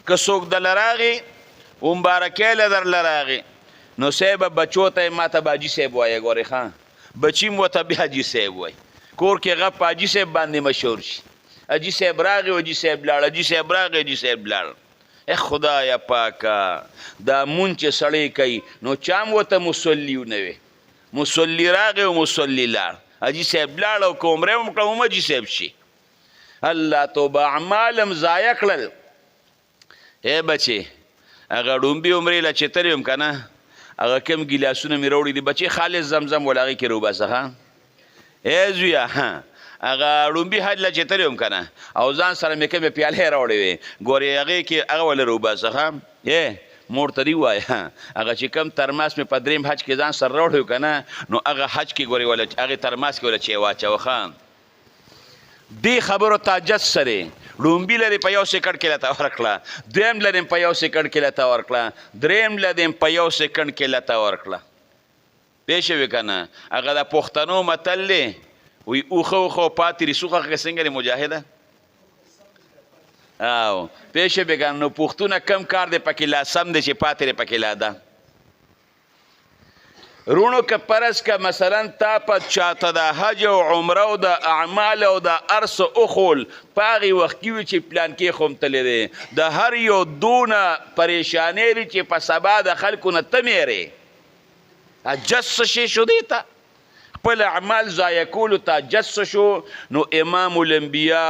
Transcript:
که څوک دله راغي و مبارکۍ له درله راغي نو صاحبه بچو ته یې ما ته به حاجي صاحب وایه ګورې ښه بچي م ورته بیا حاجي صاحب وایي کور کې هغه په حاجي صاحب باندې مشهور شي حاجي صاحب راغی حاجي صاحب لاړ حاجي صاحب راغی حاجي صاحب لاړ خدایا پاکه دا مونږ چې سړی کوي نو چا م ورته مصلي ونه وي مصلي راغی او مصلي لاړ حاجي صاحب لاړ او که عمره هم کړه هم حاجي صاحب شي الله توبه اعمال هم ضایع کړل ای بچې هغه ډومبي عمرې له چې تلې وم که نه هغه کوم ګیلاسونه مې راوړي دي بچې خالص زمزم ول هغې کې روباسه ښه ای زویه هغه ړومبي حج له چې تلې وم که نه او ځان سره مې کومې پیالې راوړې وې ګورې هغې کې هغه ول روباسه ښه ای مور ته دې ووایه هغه چې کوم ترماس مې په درېیم حج کې ځان سره راوړی که نه نو هغه حج کې ګورې ول هغې ترماس کې ول چې واچوه ښه دې خبرو تعجز سره ړومبي لرې په یو سیکنډ کې لته ورکړه دویم لرې په یو سیکنډ کې لته ورکړه درېیم لرې په یو سیکنډ کې لته ورکړه پوه شوې که نه هغه د پښتنو متل دی وی اوخه اوخه پاتې رسوخه که څنګه دی مجاهده او پوه شوې که نو پښتونه کم کار دی پکې لا سم دی چې پاتې دی پکې لا ده رونو که پرس که مثلا تا په چاته د حج او عمره او د اعمال او د ارس اخول په هغې وخت کې وي چې پلان کې خو م تللی دی د هر یو دونه پریشانۍ دی چې په سبا د خلکو نه ته میرې عجز څه شی شو دی ته خپل اعمال ضایع کولو ته عجز څه شو نو امام الانبیا